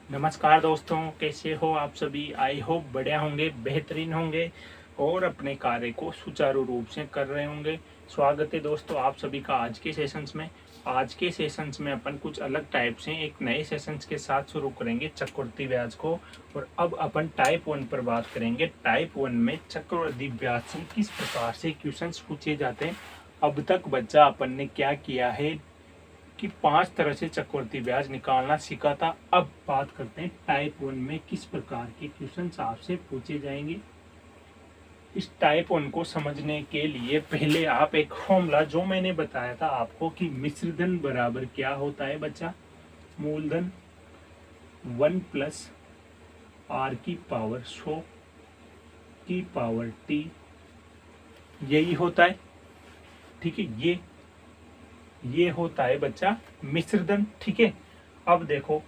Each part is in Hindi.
नमस्कार दोस्तों, कैसे हो आप सभी। आई होप बढ़िया होंगे, बेहतरीन होंगे और अपने कार्य को सुचारू रूप से कर रहे होंगे। स्वागत है दोस्तों आप सभी का आज के सेशंस में। आज के सेशंस में अपन कुछ अलग टाइप से एक नए सेशंस के साथ शुरू करेंगे चक्रवृद्धि ब्याज को। और अब अपन टाइप 1 पर बात करेंगे। टाइप 1 में चक्रवृद्धि ब्याज से किस प्रकार से क्वेश्चंस पूछे जाते हैं। अब तक बच्चा अपन ने क्या किया है कि 5 तरह से चक्रवृद्धि ब्याज निकालना सीखा था। अब बात करते हैं टाइप 1 में किस प्रकार के क्वेश्चन आपसे पूछे जाएंगे। इस टाइप 1 को समझने के लिए पहले आप एक फॉर्मूला जो मैंने बताया था आपको कि मिश्रधन बराबर क्या होता है बच्चा, मूलधन 1 प्लस आर की पावर 100 की पावर टी, यही होता है। ठीक है, ये होता है बच्चा मिश्रधन। ठीक है, अब देखो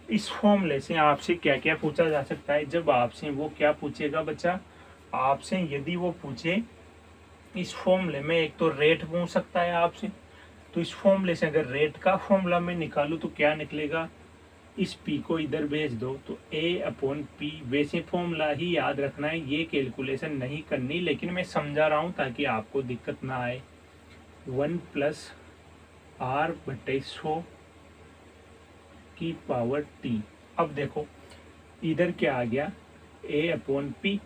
इस फॉर्मूले से आपसे क्या क्या पूछा जा सकता है। जब आपसे वो क्या पूछेगा बच्चा, आपसे यदि वो पूछे इस फॉर्मूले में एक तो रेट पूछ सकता है आपसे। तो इस फॉर्मूले से अगर रेट का फॉर्मूला मैं निकालूं तो क्या निकलेगा, इस पी को इधर भेज दो तो ए अपॉन पी। वैसे फॉर्मूला ही याद रखना है, ये कैलकुलेशन नहीं करनी, लेकिन मैं समझा रहा हूं ताकि आपको दिक्कत ना आए। 1 प्लस आर बटे 100 की पावर टी। अब देखो इधर क्या आ गया, ए अपॉन पी।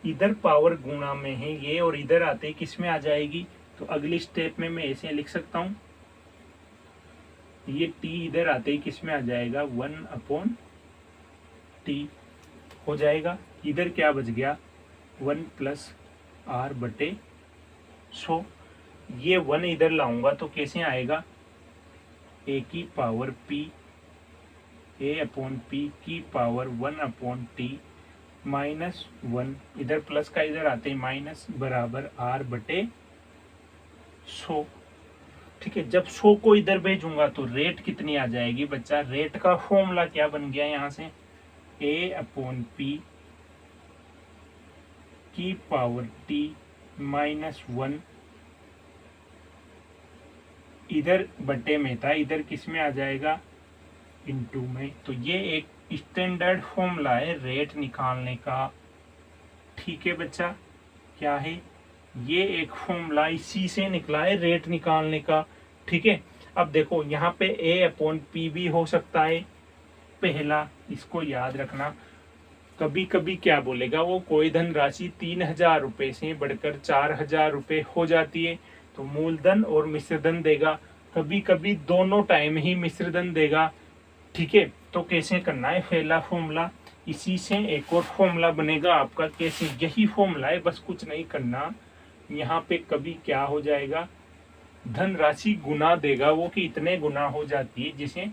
इधर पावर गुणा में है ये और इधर आते ही किस में आ जाएगी, तो अगली स्टेप में मैं ऐसे लिख सकता हूं, ये टी इधर आते ही किस में आ जाएगा, 1 अपॉन टी हो जाएगा। इधर क्या बच गया, 1 प्लस आर बटे 100। ये 1 इधर लाऊंगा तो कैसे आएगा, ए की पावर पी, ए अपॉन पी की पावर 1 अपॉन टी माइनस 1, इधर प्लस का इधर आते ही माइनस, बराबर आर बटे 100। ठीक है, जब 100 को इधर भेजूंगा तो रेट कितनी आ जाएगी बच्चा, रेट का फॉर्मूला क्या बन गया यहाँ से, ए अपॉन पी की पावर टी माइनस 1, इधर बटे में था, इधर किस में आ जाएगा, इनटू में। तो ये एक स्टैंडर्ड फॉर्मूला है रेट निकालने का। ठीक है बच्चा, क्या है, ये एक फॉर्मूला इसी से निकला है रेट निकालने का। ठीक है, अब देखो यहाँ पे ए अपॉन पी भी हो सकता है पहला, इसको याद रखना। कभी कभी क्या बोलेगा वो, कोई धनराशि 3000 रुपये से बढ़कर 4000 रुपये हो जाती है तो मूलधन और मिश्रधन देगा। कभी कभी दोनों टाइम ही मिश्रधन देगा। ठीक है, तो कैसे करना है, पहला फॉर्मूला, इसी से एक और फॉर्मूला बनेगा आपका। कैसे, यही फॉर्मूला है, बस कुछ नहीं करना। यहाँ पे कभी क्या हो जाएगा, धनराशि गुना देगा वो कि इतने गुना हो जाती है, जिसे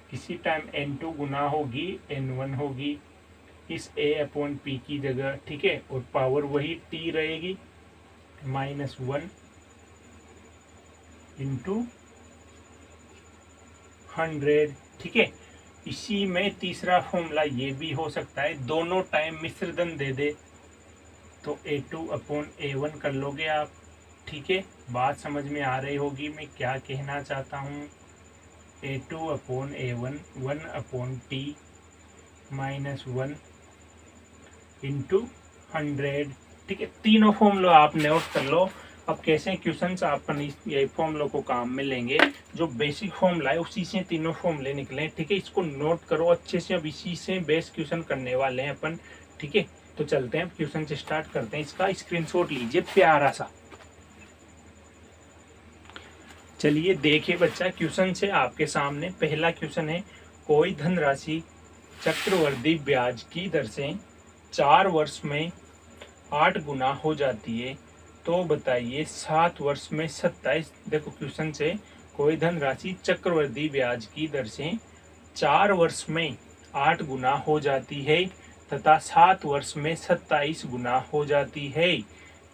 किसी टाइम n2 गुना होगी n1 होगी इस a अपॉन पी की जगह। ठीक है, और पावर वही t रहेगी माइनस 1 इंटू 100। ठीक है, इसी में तीसरा फॉर्मूला ये भी हो सकता है, दोनों टाइम मिश्रधन दे दे तो a2 अपॉन a1 कर लोगे आप। ठीक है, बात समझ में आ रही होगी मैं क्या कहना चाहता हूँ। a2 upon a1 1 upon T minus 1 into 100। ठीक है, तीनों फॉर्मूला आप नोट कर लो। अब कैसे क्वेश्चंस अपन ये फॉर्मूलों को काम में लेंगे, जो बेसिक फॉर्मूला है उसी से तीनों फॉर्मूले निकले। ठीक है, इसको नोट करो अच्छे से, अब इसी से बेस क्वेश्चन करने वाले हैं अपन। ठीक है, तो चलते हैं क्वेश्चन से स्टार्ट करते हैं। इसका स्क्रीनशॉट लीजिए प्यारा सा। चलिए देखिए बच्चा, क्वेश्चन से आपके सामने पहला क्वेश्चन है, कोई धनराशि चक्रवृद्धि ब्याज की दर से 4 वर्ष में 8 गुना हो जाती है, तो बताइए 7 वर्ष में 27। देखो क्वेश्चन से, कोई धनराशि चक्रवृद्धि ब्याज की दर से 4 वर्ष में 8 गुना हो जाती है तथा 7 वर्ष में 27 गुना हो जाती है,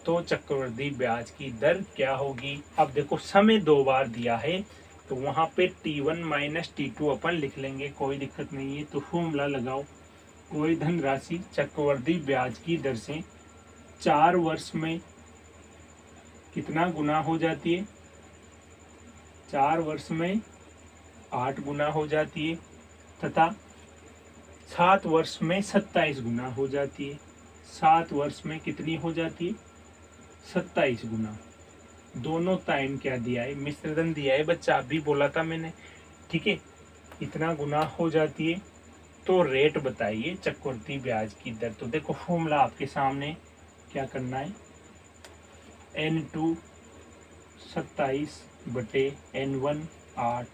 तो चक्रवृद्धि ब्याज की दर क्या होगी। अब देखो समय 2 बार दिया है तो वहां पे t1 माइनस t2 अपन लिख लेंगे, कोई दिक्कत नहीं है। तो फॉर्मूला लगाओ, कोई धनराशि चक्रवृद्धि ब्याज की दर से 4 वर्ष में कितना गुना हो जाती है, 4 वर्ष में 8 गुना हो जाती है। तथा 7 वर्ष में 27 गुना हो जाती है। 7 वर्ष में कितनी हो जाती है? 27 गुना। दोनों टाइम क्या दिया है? मिश्रधन दिया है बच्चा, अभी बोला था मैंने, ठीक है। इतना गुना हो जाती है। तो रेट बताइए चक्रवृद्धि ब्याज की दर। तो देखो फॉर्मूला आपके सामने, क्या करना है, N2 27 बटे N1 8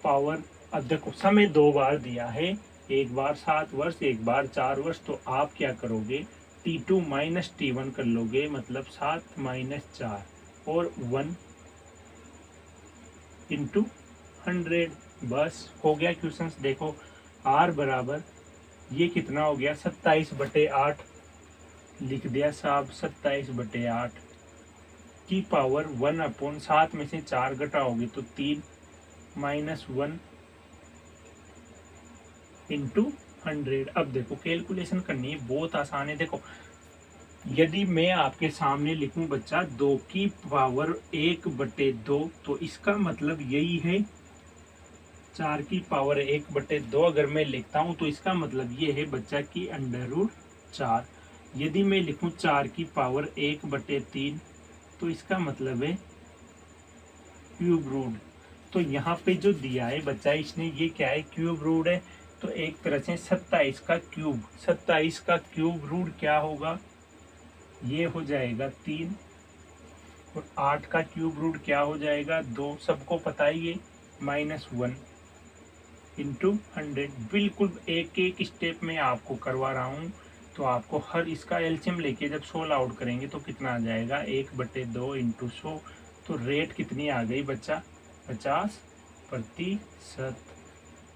पावर। अब देखो समय 2 बार दिया है, एक बार 7 वर्ष, एक बार 4 वर्ष। तो आप क्या करोगे, T2 माइनस T1 कर लोगे, मतलब 7 माइनस 4 और 1 इंटू 100। बस हो गया क्वेश्चन। देखो R बराबर ये कितना हो गया, 27 बटे 8 लिख दिया साहब, 27 बटे 8 की पावर 1/7 में से 4 घटाओगे तो 3 माइनस 1 इंटू 100। अब देखो कैलकुलेशन करनी है, बहुत आसान है। देखो यदि मैं आपके सामने लिखूं बच्चा 2 की पावर 1/2, तो इसका मतलब यही है 4 की पावर 1/2 अगर मैं लिखता हूं तो इसका मतलब ये है बच्चा की √4। यदि मैं लिखूं 4 की पावर 1/3 तो इसका मतलब है क्यूब रूट। तो यहाँ पे जो दिया है बच्चा, इसने ये क्या है, क्यूब रूट है। तो एक तरह से 27 का क्यूब, 27 का क्यूब रूट क्या होगा, ये हो जाएगा 3। और 8 का क्यूब रूट क्या हो जाएगा, 2। सबको पता ही है, -1 इंटू 100। बिल्कुल एक एक स्टेप में आपको करवा रहा हूँ। तो आपको हर इसका एलसीएम लेके जब 16 आउट करेंगे तो कितना आ जाएगा, 1/2 इंटू 100। तो रेट कितनी आ गई बच्चा, 50%।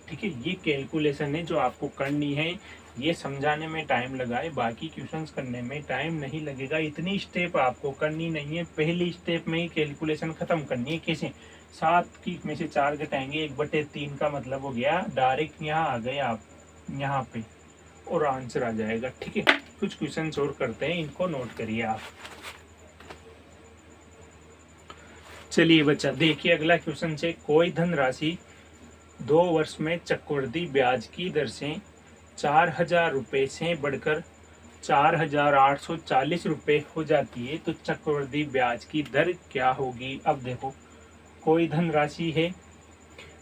ठीक है, ये कैलकुलेशन है जो आपको करनी है। ये समझाने में टाइम लगा है, बाकी क्वेश्चंस करने में टाइम नहीं लगेगा। इतनी स्टेप आपको करनी नहीं है, पहली स्टेप में ही कैलकुलेशन खत्म करनी है। कैसे, 7 की में से 4 घटाएंगे, 1/3 का मतलब हो गया, डायरेक्ट यहाँ आ गए आप यहाँ पे और आंसर आ जाएगा। ठीक है, कुछ क्वेश्चन और करते हैं, इनको नोट करिए आप। चलिए बच्चा देखिए अगला क्वेश्चन से, कोई धनराशि 2 वर्ष में चक्रवृद्धि ब्याज की दर से 4000 रुपये से बढ़कर 4840 रुपये हो जाती है, तो चक्रवृद्धि ब्याज की दर क्या होगी। अब देखो कोई धनराशि है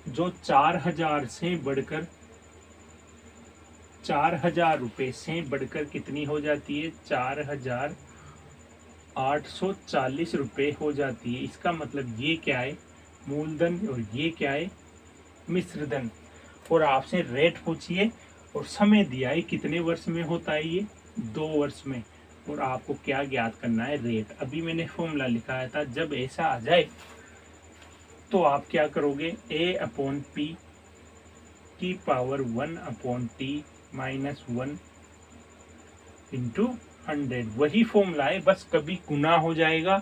जो 4000 से बढ़कर 4000 रुपये से बढ़कर कितनी हो जाती है, 4840 रुपये हो जाती है। इसका मतलब ये क्या है, मूलधन, और ये क्या है, मिश्रधन। और आपसे रेट पूछिए और समय दिया है कितने वर्ष में होता है, ये 2 वर्ष में। और आपको क्या ज्ञात करना है, रेट। अभी मैंने फॉर्मूला लिखाया था, जब ऐसा आ जाए तो आप क्या करोगे, A/P की पावर 1/T माइनस 1 इंटू 100। वही फॉर्मूला है, बस कभी गुना हो जाएगा,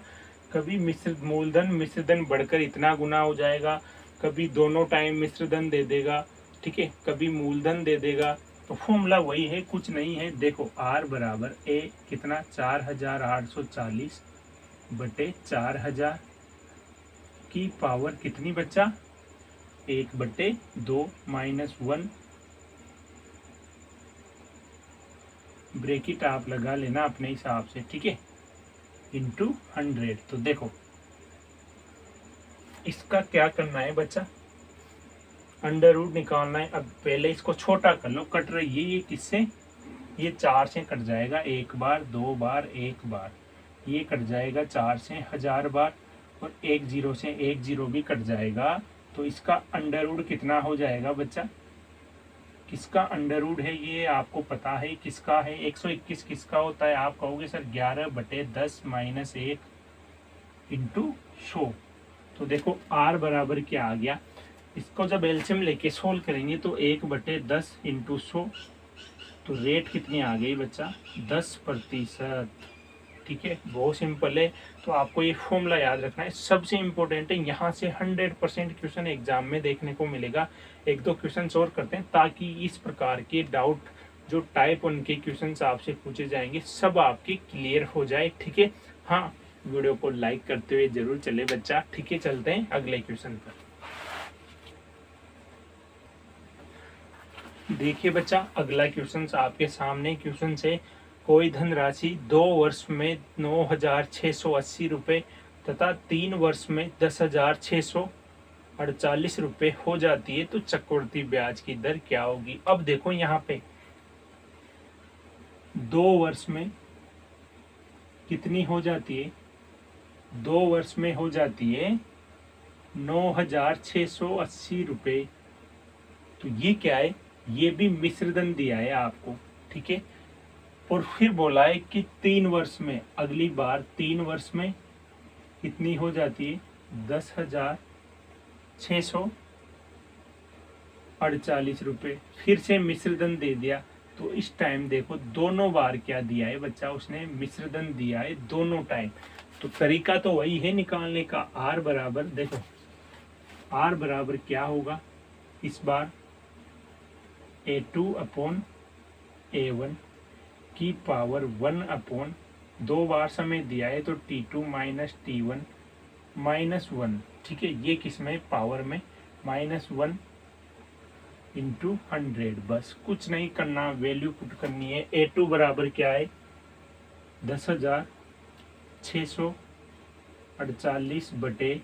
कभी मूलधन मिश्रधन बढ़कर इतना गुना हो जाएगा, कभी दोनों टाइम मिश्रधन दे देगा, ठीक है, कभी मूलधन दे देगा। तो फॉर्मूला वही है, कुछ नहीं है। देखो R बराबर A कितना, 4840 बटे 4000 की पावर कितनी बच्चा, 1/2 माइनस 1, ब्रैकेट आप लगा लेना अपने हिसाब से, ठीक है, इंटू 100। तो देखो इसका क्या करना है बच्चा, अंडर रूट निकालना है। अब पहले इसको छोटा कर लो, कट रही है ये किससे, ये 4 से कट जाएगा, 1 बार 2 बार 1 बार, ये कट जाएगा 4 से 1000 बार, और 1 0 से 1 0 भी कट जाएगा। तो इसका अंडर रूट कितना हो जाएगा बच्चा, किसका अंडर रूट है ये आपको पता है, किसका है, 121 किसका होता है, आप कहोगे सर 11/10 माइनस 1 इंटू 100। तो देखो R बराबर क्या आ गया, इसको जब एलसीएम लेके सोल्व करेंगे तो 1/10 इंटू 100। तो रेट कितनी आ गई बच्चा, 10%। ठीक है, बहुत सिंपल है। तो आपको ये फॉर्मूला याद रखना है, सबसे इम्पोर्टेंट है। यहाँ से 100% क्वेश्चन एग्जाम में देखने को मिलेगा। 1-2 क्वेश्चन और करते हैं ताकि इस प्रकार के डाउट जो टाइप 1 के क्वेश्चन आपसे पूछे जाएंगे सब आपके क्लियर हो जाए। ठीक है, हाँ वीडियो को लाइक करते हुए जरूर चले बच्चा। ठीक है, चलते हैं अगले क्वेश्चन पर। देखिए बच्चा, अगला क्वेश्चन आपके सामने क्वेश्चन से कोई धनराशि 2 वर्ष में 9,680 रुपये तथा 3 वर्ष में 10,648 रुपये हो जाती है तो चक्रवृद्धि ब्याज की दर क्या होगी। अब देखो यहाँ पे 2 वर्ष में कितनी हो जाती है, 2 वर्ष में हो जाती है 9,680 रुपये। तो ये क्या है, ये भी मिश्रधन दिया है आपको, ठीक है। और फिर बोला है कि 3 वर्ष में, अगली बार 3 वर्ष में कितनी हो जाती है 10,648 रुपये। फिर से मिश्रधन दे दिया। तो इस टाइम देखो दोनों बार क्या दिया है बच्चा, उसने मिश्रधन दिया है दोनों टाइम। तो तरीका तो वही है निकालने का। आर बराबर, देखो आर बराबर क्या होगा इस बार, A2 अपॉन A1 की पावर 1 अपॉन 2 बार समय दिया है तो T2 माइनस T1 माइनस 1, ठीक है। ये किस में, पावर में, -1 इंटू 100। बस कुछ नहीं करना, वैल्यू पुट करनी है। A2 बराबर क्या है 10,648 बटे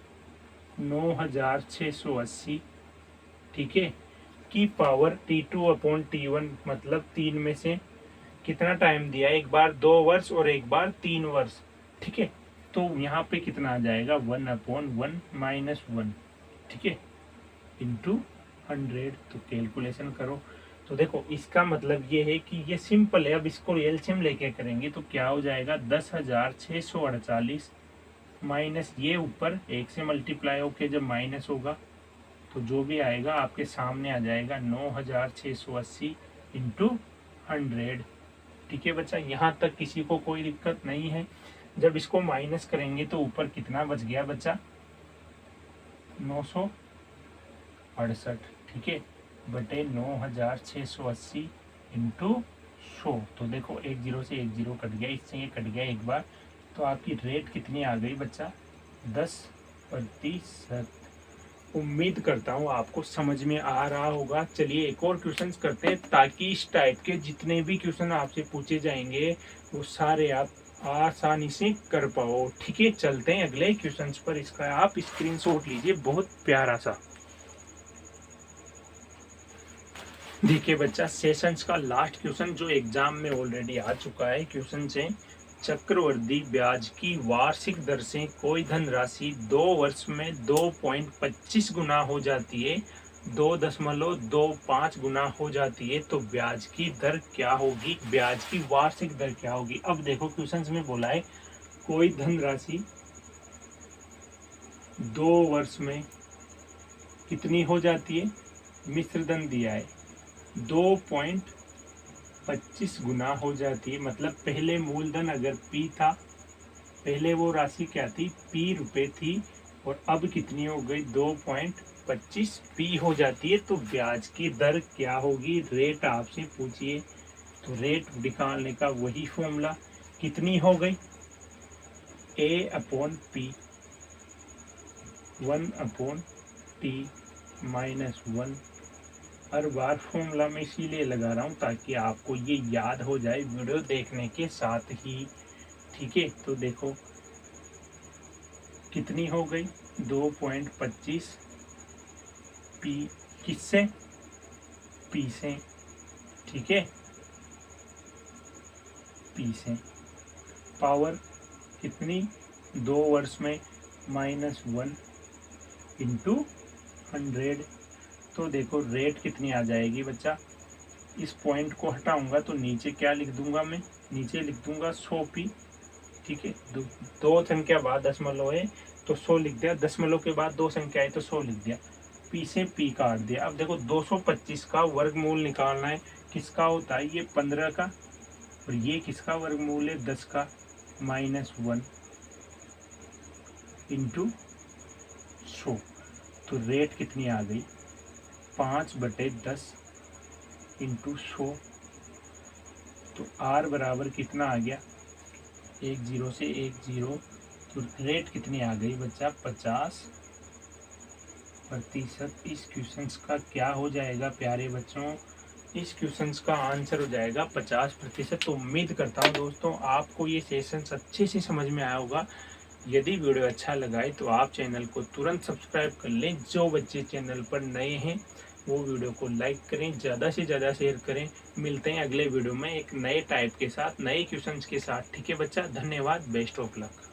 9,680, ठीक है, की पावर T2 अपॉन T1, मतलब 3 में से कितना टाइम दिया है, एक बार 2 वर्ष और एक बार 3 वर्ष, ठीक है। तो यहाँ पे कितना आ जाएगा 1 अपॉन 1 माइनस 1, ठीक है, इंटू 100। तो कैलकुलेशन करो। तो देखो इसका मतलब ये है कि ये सिंपल है। अब इसको एलसीएम लेके करेंगे तो क्या हो जाएगा 10,648 माइनस ये ऊपर 1 से मल्टीप्लाई होके जब माइनस होगा तो जो भी आएगा आपके सामने आ जाएगा 9,680 इंटू 100, ठीक है बच्चा। यहाँ तक किसी को कोई दिक्कत नहीं है। जब इसको माइनस करेंगे तो ऊपर कितना बच गया बच्चा 968, ठीक है, बटे 9,680 इंटू 100। तो देखो 1 0 से 1 0 कट गया, इससे ये कट गया एक बार। तो आपकी रेट कितनी आ गई बच्चा 10%। उम्मीद करता हूँ आपको समझ में आ रहा होगा। चलिए एक और क्वेश्चन करते हैं ताकि इस टाइप के जितने भी क्वेश्चन आपसे पूछे जाएंगे वो सारे आप आसानी से कर पाओ, ठीक है। चलते हैं अगले क्वेश्चन पर। इसका आप स्क्रीनशॉट लीजिए, बहुत प्यारा सा। देखिए बच्चा, सेशंस का लास्ट क्वेश्चन जो एग्जाम में ऑलरेडी आ चुका है। क्वेश्चन से चक्रवृद्धि ब्याज की वार्षिक दर से कोई धनराशि 2 वर्ष में 2.25 गुना हो जाती है, 2.25 गुना हो जाती है तो ब्याज की दर क्या होगी, ब्याज की वार्षिक दर क्या होगी। अब देखो क्वेश्चन में बोला है कोई धनराशि 2 वर्ष में कितनी हो जाती है, मिश्रधन दिया है 2.25 गुना हो जाती है। मतलब पहले मूलधन अगर P था, पहले वो राशि क्या थी P रुपए थी, और अब कितनी हो गई 2.25 P हो जाती है। तो ब्याज की दर क्या होगी, रेट आपसे पूछिए। तो रेट निकालने का वही फॉर्मूला, कितनी हो गई A upon P, 1 upon T minus 1। Her bar formula में इसीलिए लगा रहा हूँ ताकि आपको ये याद हो जाए वीडियो देखने के साथ ही, ठीक है। तो देखो कितनी हो गई 2.25 P, किससे P से, ठीक है, P से। पावर कितनी 2 वर्ष में -1 इंटू 100। तो देखो रेट कितनी आ जाएगी बच्चा, इस पॉइंट को हटाऊंगा तो नीचे क्या लिख दूंगा मैं, नीचे लिख दूंगा 100p, ठीक है। दो संख्या बाद दशमलव है तो 100 लिख दिया, दशमलव के बाद 2 संख्या है तो 100 लिख दिया, p से p काट दिया। अब देखो 225 का वर्गमूल निकालना है, किसका होता है ये 15 का, और ये किसका वर्गमूल है 10 का, -1 इंटू 100। तो रेट कितनी आ गई 5/10 इंटू 100। तो R बराबर कितना आ गया 1 0 से 1 0। तो रेट कितनी आ गई बच्चा 50%। इस क्वेश्चन का क्या हो जाएगा प्यारे बच्चों, इस क्वेश्चंस का आंसर हो जाएगा 50%। तो उम्मीद करता हूँ दोस्तों आपको ये सेशंस अच्छे से समझ में आया होगा। यदि वीडियो अच्छा लगा है तो आप चैनल को तुरंत सब्सक्राइब कर लें। जो बच्चे चैनल पर नए हैं वो वीडियो को लाइक करें, ज़्यादा से ज़्यादा शेयर करें। मिलते हैं अगले वीडियो में एक नए टाइप के साथ, नए क्वेश्चंस के साथ। ठीक है बच्चा, धन्यवाद, बेस्ट ऑफ लक।